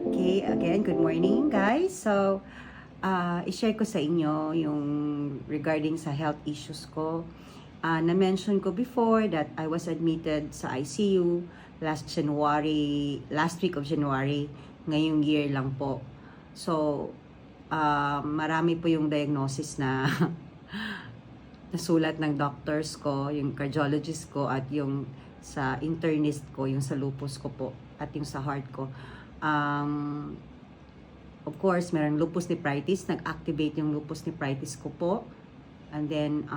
Okay, again, good morning guys. So, i-share ko sa inyo yung regarding sa health issues ko. Na-mention ko before that I was admitted sa ICU last week of January, ngayong year lang po. So, marami po yung diagnosis na nasulat ng doctors ko, yung cardiologist ko at yung sa internist ko, yung sa lupus ko po at yung sa heart ko. Of course, merong lupus nephritis, nag-activate yung lupus nephritis ko po. And then,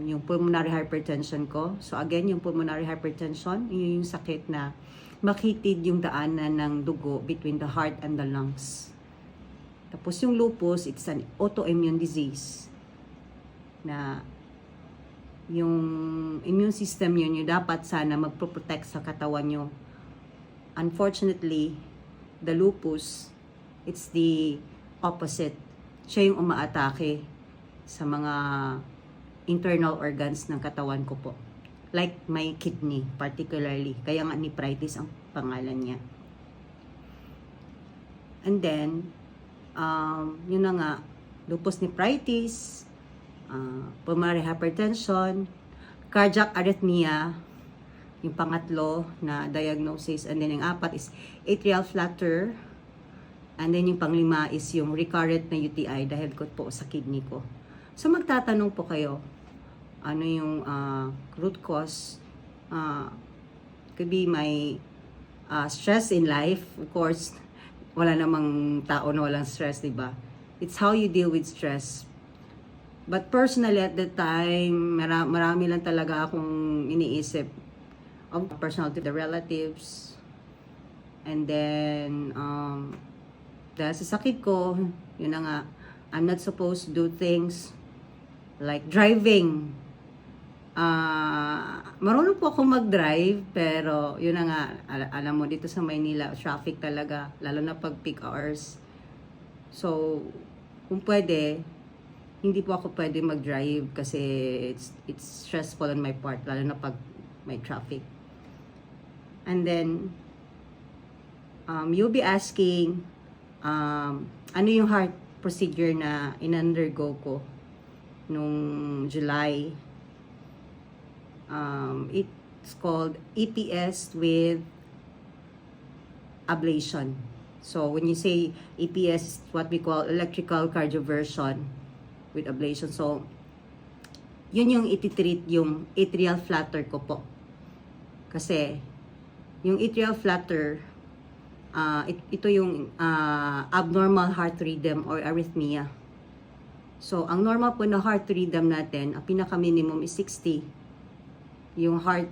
yung pulmonary hypertension ko. So again, yung pulmonary hypertension, yun yung sakit na makitid yung daanan ng dugo between the heart and the lungs. Tapos yung lupus, it's an autoimmune disease na yung immune system yun, yung dapat sana magpo-protect sa katawan nyo. Unfortunately, the lupus, it's the opposite. Siya yung umaatake sa mga internal organs ng katawan ko po. Like my kidney, particularly. Kaya nga nephritis ang pangalan niya. And then, yun na nga, lupus nephritis, pulmonary hypertension, cardiac arrhythmia, yung pangatlo na diagnosis. And then yung apat is atrial flutter. And then yung panglima is yung recurrent na UTI dahil ko po sa kidney ko. So magtatanong po kayo, ano yung root cause? Could be my stress in life. Of course, wala namang tao na walang stress, diba? It's how you deal with stress. But personally at that time, marami lang talaga akong iniisip of personal to the relatives. And then, dahil sa sakit ko, yun na nga, I'm not supposed to do things like driving. Marunong po ako mag-drive, pero yun na nga, alam mo, dito sa Maynila, traffic talaga, lalo na pag peak hours. So, kung pwede, hindi po ako pwede mag-drive kasi it's stressful on my part, lalo na pag may traffic. And then, you'll be asking, ano yung heart procedure na in-undergo ko nung July. It's called EPS with ablation. So, when you say EPS, it's what we call electrical cardioversion with ablation. So, yun yung ititreat yung atrial flutter ko po. Kasi, yung atrial flutter, ito yung abnormal heart rhythm or arrhythmia. So, ang normal po na heart rhythm natin, ang pinaka-minimum is 60. Yung heart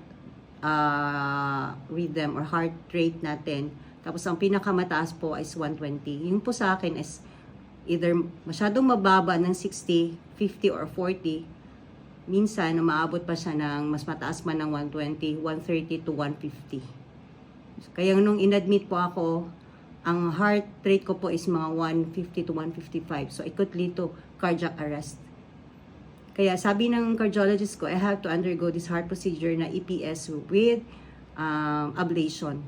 rhythm or heart rate natin. Tapos, ang pinaka-mataas po is 120. Yung po sa akin is either masyadong mababa ng 60, 50, or 40. Minsan, umaabot pa siya ng mas mataas man ng 120, 130 to 150. Kaya nung inadmit po ako, ang heart rate ko po is mga 150 to 155. So, it could lead to cardiac arrest. Kaya sabi ng cardiologist ko, I have to undergo this heart procedure na EPS with ablation.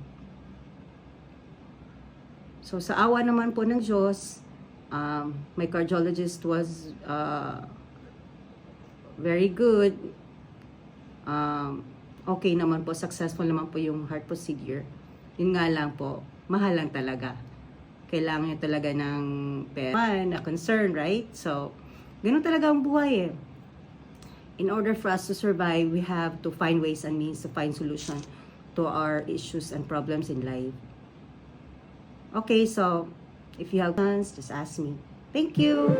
So, sa awa naman po ng Diyos, my cardiologist was very good. Okay naman po, successful naman po yung heart procedure. Yun nga lang po, mahal lang talaga. Kailangan nyo talaga ng pera, na concern, right? So, ganun talaga ang buhay eh. In order for us to survive, we have to find ways and means to find solution to our issues and problems in life. Okay, so, if you have questions, just ask me. Thank you!